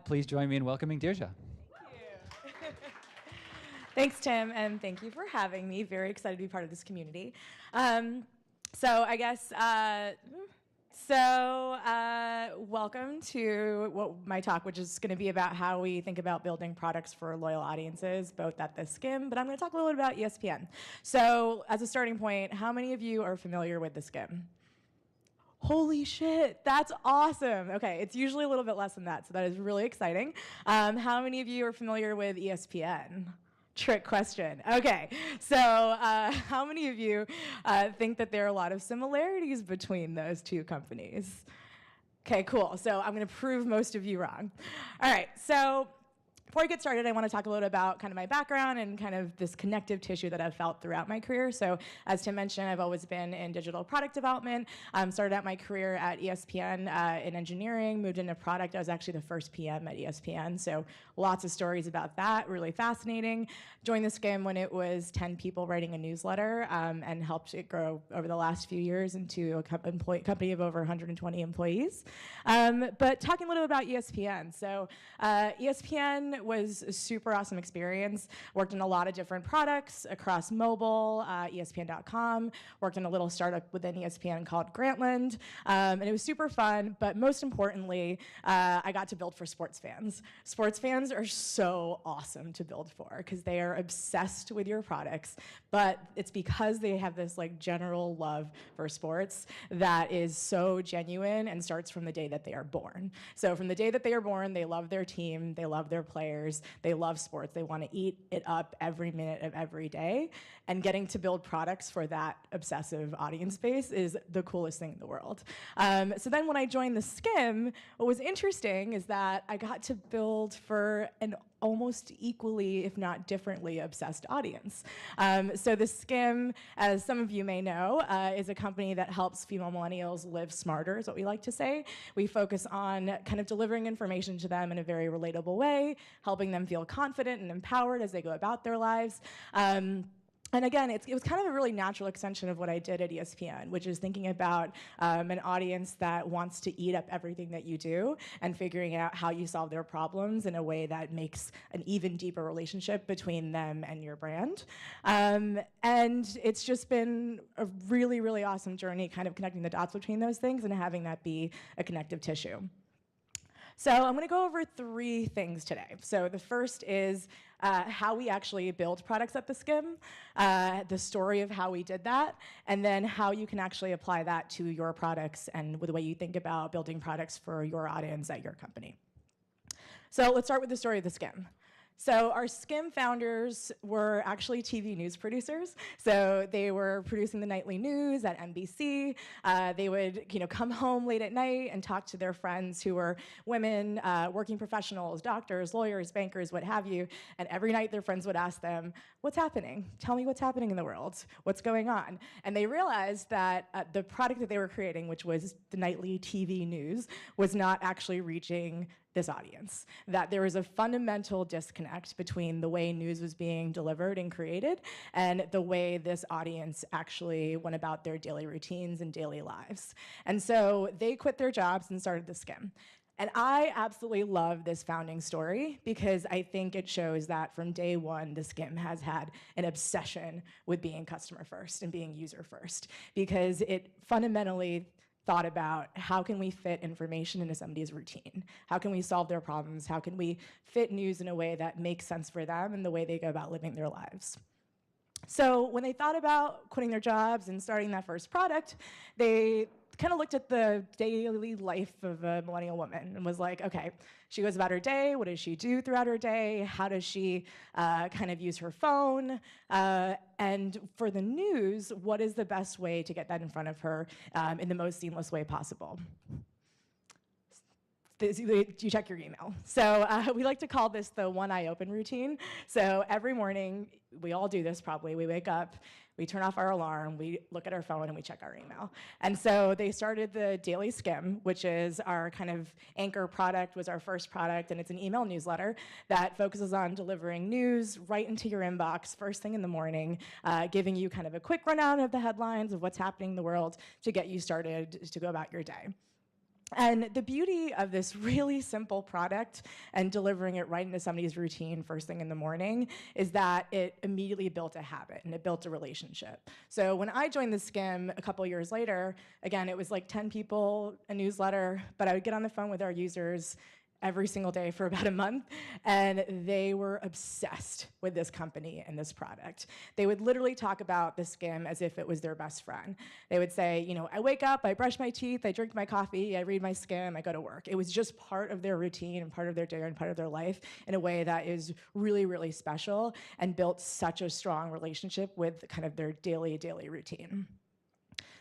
Please join me in welcoming Dheerja. Thank you. Thanks, Tim, and thank you for having me. Very excited to be part of this community. Welcome to my talk, which is going to be about how we think about building products for loyal audiences, both at theSkimm, but I'm going to talk a little bit about ESPN. So as a starting point, how many of you are familiar with theSkimm? Holy shit, that's awesome. Okay, it's usually a little bit less than that, so that is really exciting. How many of you are familiar with ESPN? Trick question. Okay, so how many of you think that there are a lot of similarities between those two companies? Okay, cool. So I'm going to prove most of you wrong. All right, so before I get started, I want to talk a little bit about kind of my background and kind of this connective tissue that I've felt throughout my career. So as Tim mentioned, I've always been in digital product development. Started out my career at ESPN in engineering, moved into product. I was actually the first PM at ESPN, so lots of stories about that, really fascinating. Joined theSkimm when it was 10 people writing a newsletter and helped it grow over the last few years into a company of over 120 employees. But talking a little bit about ESPN. So ESPN was a super awesome experience. Worked in a lot of different products across mobile, ESPN.com, worked in a little startup within ESPN called Grantland, and it was super fun, but most importantly, I got to build for sports fans. Sports fans are so awesome to build for because they are obsessed with your products, but it's because they have this like general love for sports that is so genuine and starts from the day that they are born. So from the day that they are born, they love their team, they love their players, they love sports, they want to eat it up every minute of every day, and getting to build products for that obsessive audience base is the coolest thing in the world. So then when I joined theSkimm, what was interesting is that I got to build for an almost equally, if not differently, obsessed audience. So theSkimm, as some of you may know, is a company that helps female millennials live smarter, is what we like to say. We focus on kind of delivering information to them in a very relatable way, helping them feel confident and empowered as they go about their lives. And again, it was kind of a really natural extension of what I did at ESPN, which is thinking about an audience that wants to eat up everything that you do and figuring out how you solve their problems in a way that makes an even deeper relationship between them and your brand. And it's just been a really, really awesome journey kind of connecting the dots between those things and having that be a connective tissue. So I'm going to go over 3 things today. So the first is how we actually build products at theSkimm, the story of how we did that, and then how you can actually apply that to your products and with the way you think about building products for your audience at your company. So let's start with the story of theSkimm. So our Skimm founders were actually TV news producers. So they were producing the nightly news at NBC. They would come home late at night and talk to their friends who were women, working professionals, doctors, lawyers, bankers, what have you. And every night their friends would ask them, what's happening? Tell me what's happening in the world. What's going on? And they realized that the product that they were creating, which was the nightly TV news, was not actually reaching this audience, that there was a fundamental disconnect between the way news was being delivered and created and the way this audience actually went about their daily routines and daily lives. And so they quit their jobs and started theSkimm. And I absolutely love this founding story because I think it shows that from day one, theSkimm has had an obsession with being customer first and being user first, because it fundamentally thought about how can we fit information into somebody's routine? How can we solve their problems? How can we fit news in a way that makes sense for them and the way they go about living their lives? So when they thought about quitting their jobs and starting that first product, they kind of looked at the daily life of a millennial woman and was like, okay, she goes about her day. What does she do throughout her day? How does she kind of use her phone? And for the news, what is the best way to get that in front of her in the most seamless way possible? You check your email. So we like to call this the one eye open routine. So every morning, we all do this probably. We wake up, we turn off our alarm, we look at our phone, and we check our email. And so they started the Daily Skimm, which is our kind of anchor product, was our first product, and it's an email newsletter that focuses on delivering news right into your inbox first thing in the morning, giving you kind of a quick rundown of the headlines of what's happening in the world to get you started to go about your day. And the beauty of this really simple product and delivering it right into somebody's routine first thing in the morning is that it immediately built a habit and it built a relationship. So when I joined theSkimm a couple years later, again, it was like 10 people, a newsletter, but I would get on the phone with our users every single day for about a month, and they were obsessed with this company and this product. They would literally talk about theSkimm as if it was their best friend. They would say, you know, I wake up, I brush my teeth, I drink my coffee, I read my Skimm, I go to work. It was just part of their routine and part of their day and part of their life in a way that is really, really special and built such a strong relationship with kind of their daily routine.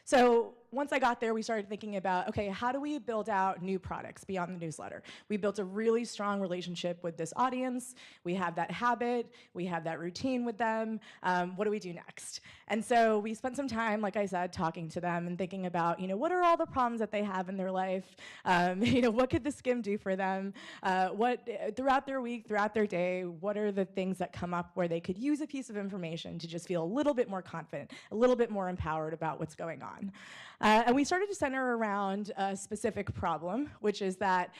So once I got there, we started thinking about, okay, how do we build out new products beyond the newsletter? We built a really strong relationship with this audience. We have that habit. We have that routine with them. What do we do next? And so we spent some time, like I said, talking to them and thinking about, you know, what are all the problems that they have in their life? You know, what could theSkimm do for them? What throughout their week, throughout their day, what are the things that come up where they could use a piece of information to just feel a little bit more confident, a little bit more empowered about what's going on? And we started to center around a specific problem, which is that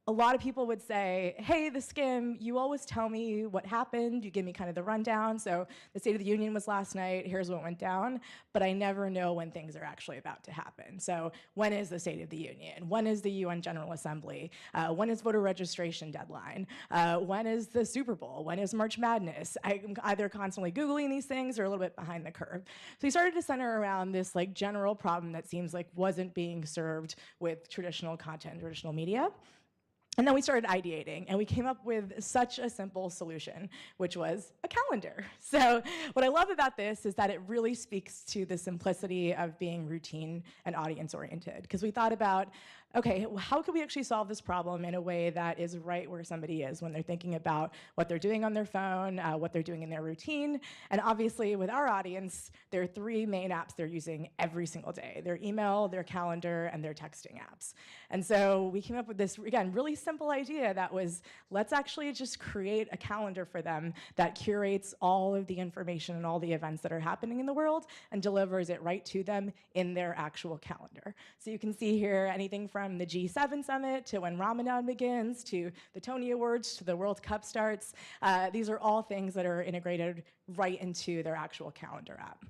a lot of people would say, hey, theSkimm, you always tell me what happened, you give me kind of the rundown, so the State of the Union was last night, here's what went down, but I never know when things are actually about to happen. So when is the State of the Union? When is the UN General Assembly? When is voter registration deadline? When is the Super Bowl? When is March Madness? I'm either constantly Googling these things or a little bit behind the curve. So we started to center around this like general problem that seems like wasn't being served with traditional content, traditional media. And then we started ideating, and we came up with such a simple solution, which was a calendar. So what I love about this is that it really speaks to the simplicity of being routine and audience-oriented, because we thought about, okay, how could we actually solve this problem in a way that is right where somebody is when they're thinking about what they're doing on their phone, what they're doing in their routine. And obviously, with our audience, there are three main apps they're using every single day: their email, their calendar, and their texting apps. And so we came up with this, again, really simple idea that was, let's actually just create a calendar for them that curates all of the information and all the events that are happening in the world and delivers it right to them in their actual calendar. So you can see here anything from the G7 summit to when Ramadan begins, to the Tony Awards, to the World Cup starts. These are all things that are integrated right into their actual calendar app.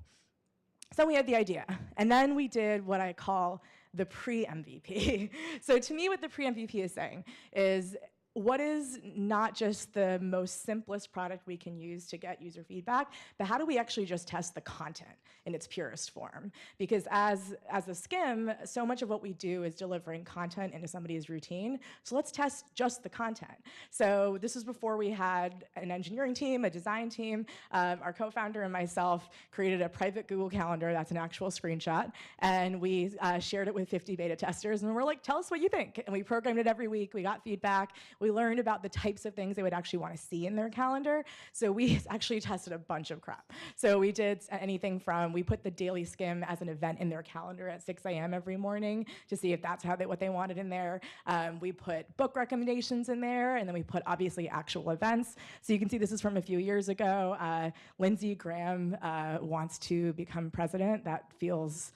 So we had the idea, and then we did what I call the pre-MVP. So to me, what the pre-MVP is saying is, what is not just the most simplest product we can use to get user feedback, but how do we actually just test the content in its purest form? Because as theSkimm, so much of what we do is delivering content into somebody's routine. So let's test just the content. So this is before we had an engineering team, a design team. Our co-founder and myself created a private Google Calendar. That's an actual screenshot. And we shared it with 50 beta testers. And we're like, tell us what you think. And we programmed it every week. We got feedback. We learned about the types of things they would actually want to see in their calendar. So we actually tested a bunch of crap. So we did anything from, we put the daily Skimm as an event in their calendar at 6 a.m. every morning to see if that's what they wanted in there. We put book recommendations in there, and then we put obviously actual events. So you can see this is from a few years ago. Lindsey Graham wants to become president. That feels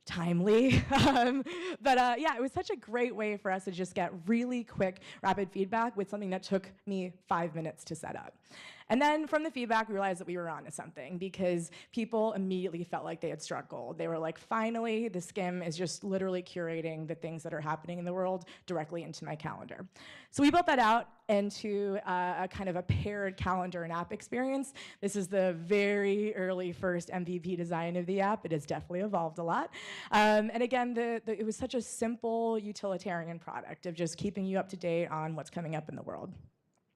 timely. But yeah, it was such a great way for us to just get really quick, rapid feedback with something that took me 5 minutes to set up. And then from the feedback, we realized that we were onto something, because people immediately felt like they had struck gold. They were like, finally, theSkimm is just literally curating the things that are happening in the world directly into my calendar. So we built that out into a kind of a paired calendar and app experience. This is the very early first MVP design of the app. It has definitely evolved a lot. And again, it was such a simple utilitarian product of just keeping you up to date on what's coming up in the world.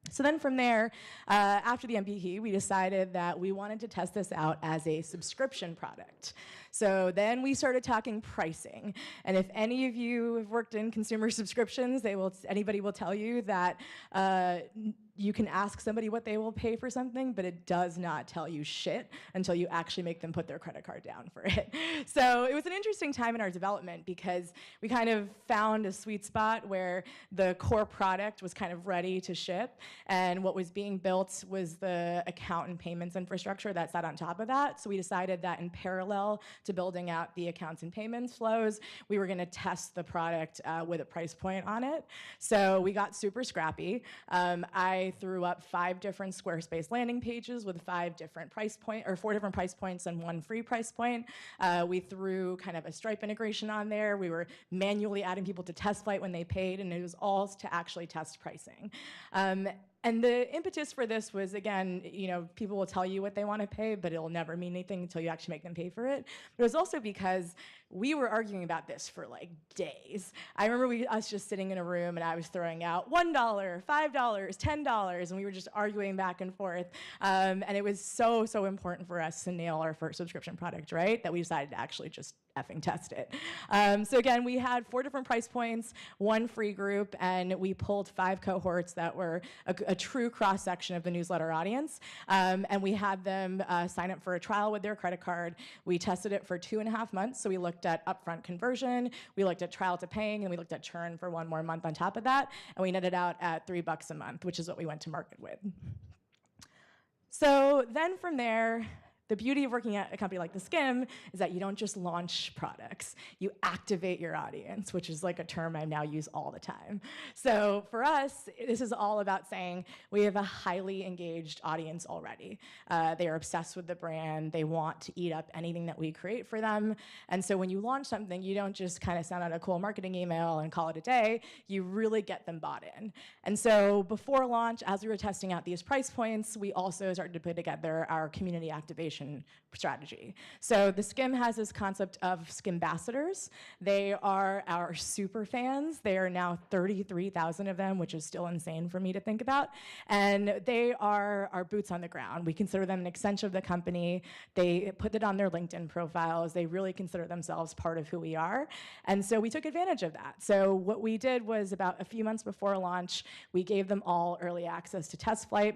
So then from there, after the MVP, we decided that we wanted to test this out as a subscription product. So then we started talking pricing. And if any of you have worked in consumer subscriptions, anybody will tell you that you can ask somebody what they will pay for something, but it does not tell you shit until you actually make them put their credit card down for it. So it was an interesting time in our development, because we kind of found a sweet spot where the core product was kind of ready to ship, and what was being built was the account and payments infrastructure that sat on top of that. So we decided that in parallel to building out the accounts and payments flows, we were going to test the product with a price point on it. So we got super scrappy. I threw up 5 different Squarespace landing pages with 4 different price points and 1 free price point. We threw kind of a Stripe integration on there. We were manually adding people to test flight when they paid, and it was all to actually test pricing. And the impetus for this was, again, people will tell you what they want to pay, but it'll never mean anything until you actually make them pay for it. But it was also because we were arguing about this for like days. I remember us just sitting in a room and I was throwing out $1, $5, $10, and we were just arguing back and forth. And it was so important for us to nail our first subscription product, right? That we decided to actually just effing test it. So again, we had 4 different price points, 1 free group, and we pulled 5 cohorts that were a true cross-section of the newsletter audience. And we had them sign up for a trial with their credit card. We tested it for 2.5 months. So we looked at upfront conversion, we looked at trial to paying, and we looked at churn for 1 more month on top of that. And we netted out at $3 a month, which is what we went to market with. So then from there, the beauty of working at a company like theSkimm is that you don't just launch products, you activate your audience, which is like a term I now use all the time. So for us, this is all about saying we have a highly engaged audience already. They are obsessed with the brand, they want to eat up anything that we create for them. And so when you launch something, you don't just kind of send out a cool marketing email and call it a day, you really get them bought in. And so before launch, as we were testing out these price points, we also started to put together our community activation strategy. So theSkimm has this concept of Skimm'ambassadors. They are our super fans. There are now 33,000 of them, which is still insane for me to think about. And they are our boots on the ground. We consider them an extension of the company. They put it on their LinkedIn profiles. They really consider themselves part of who we are. And so we took advantage of that. So what we did was about a few months before launch, we gave them all early access to test flight.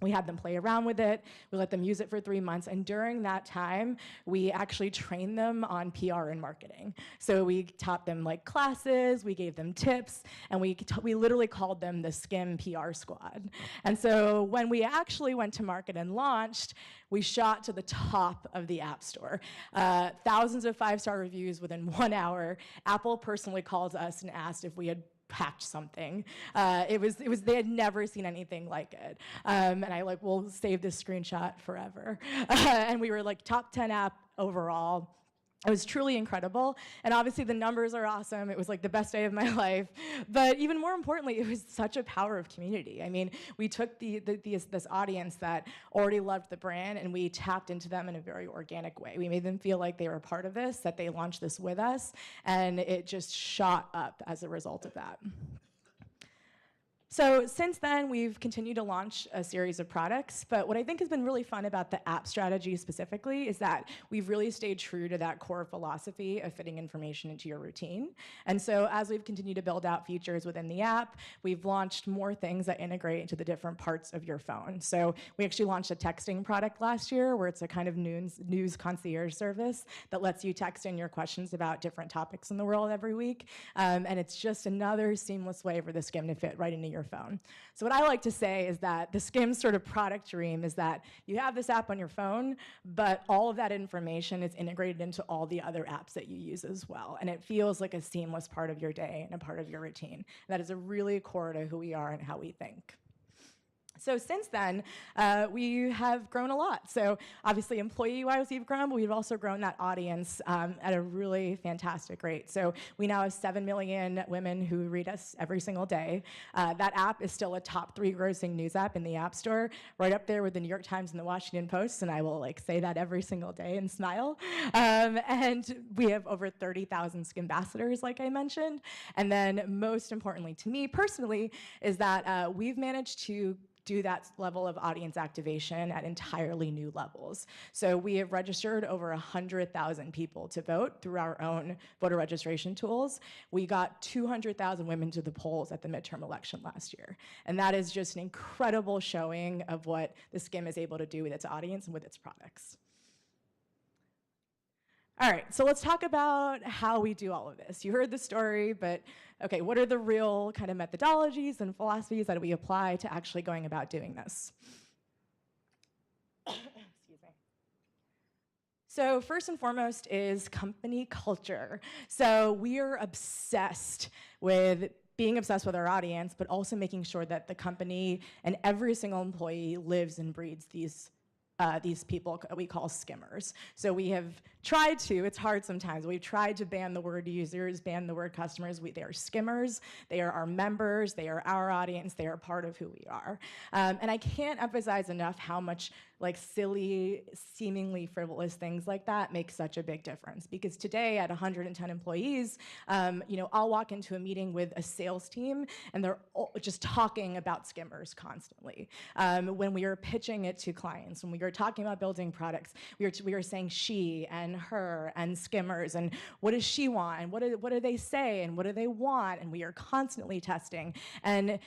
We had them play around with it. We let them use it for 3 months. And during that time, we actually trained them on PR and marketing. So we taught them like classes, we gave them tips, and we literally called them the Skimm PR squad. And so when we actually went to market and launched, we shot to the top of the App Store. Thousands of 5-star reviews within 1 hour. Apple personally called us and asked if we had hacked something. They had never seen anything like it. And I we'll save this screenshot forever. And we were like top 10 app overall. It was truly incredible, and obviously the numbers are awesome. It was like the best day of my life, but even more importantly, it was such a power of community. I mean, we took this audience that already loved the brand, and we tapped into them in a very organic way. We made them feel like they were a part of this, that they launched this with us, and it just shot up as a result of that. So since then, we've continued to launch a series of products, but what I think has been really fun about the app strategy specifically is that we've really stayed true to that core philosophy of fitting information into your routine. And so as we've continued to build out features within the app, we've launched more things that integrate into the different parts of your phone. So we actually launched a texting product last year where it's a kind of news concierge service that lets you text in your questions about different topics in the world every week. And it's just another seamless way for theSkimm to fit right into your phone. So what I like to say is that theSkimm's sort of product dream is that you have this app on your phone, but all of that information is integrated into all the other apps that you use as well. And it feels like a seamless part of your day and a part of your routine. And that is a really core to who we are and how we think. So since then, we have grown a lot. So obviously employee-wise we've grown, but we've also grown that audience at a really fantastic rate. So we now have 7 million women who read us every single day. That app is still a top 3 grossing news app in the App Store, right up there with the New York Times and the Washington Post, and I will say that every single day and smile. And we have over 30,000 Skimm'ambassadors, like I mentioned. And then most importantly to me personally is that we've managed to do that level of audience activation at entirely new levels. So we have registered over 100,000 people to vote through our own voter registration tools. We got 200,000 women to the polls at the midterm election last year. And that is just an incredible showing of what theSkimm is able to do with its audience and with its products. All right, so let's talk about how we do all of this. You heard the story, but okay, what are the real kind of methodologies and philosophies that we apply to actually going about doing this? Excuse me. So first and foremost is company culture. So we are being obsessed with our audience, but also making sure that the company and every single employee lives and breeds these people we call skimmers. So we have tried to, it's hard sometimes, we've tried to ban the word users, ban the word customers. They are skimmers, they are our members, they are our audience, they are part of who we are. And I can't emphasize enough how much like silly, seemingly frivolous things like that make such a big difference. Because today at 110 employees, I'll walk into a meeting with a sales team and they're all just talking about skimmers constantly. When we are pitching it to clients, when we are talking about building products, we are saying she and her and skimmers and what does she want and what do they say and what do they want, and we are constantly testing. And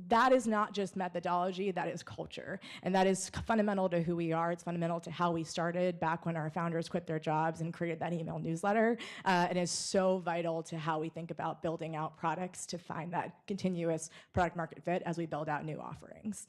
that is not just methodology, that is culture. And that is fundamental to who we are. It's fundamental to how we started back when our founders quit their jobs and created that email newsletter. And is so vital to how we think about building out products to find that continuous product market fit as we build out new offerings.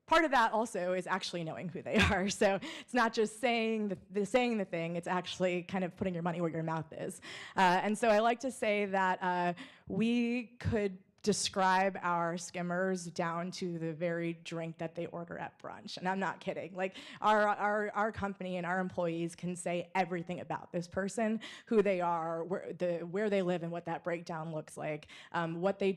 Part of that also is actually knowing who they are. So it's not just saying the thing, it's actually kind of putting your money where your mouth is. And so I like to say that we could describe our skimmers down to the very drink that they order at brunch. And I'm not kidding. Like our company and our employees can say everything about this person, who they are, where they live and what that breakdown looks like, what they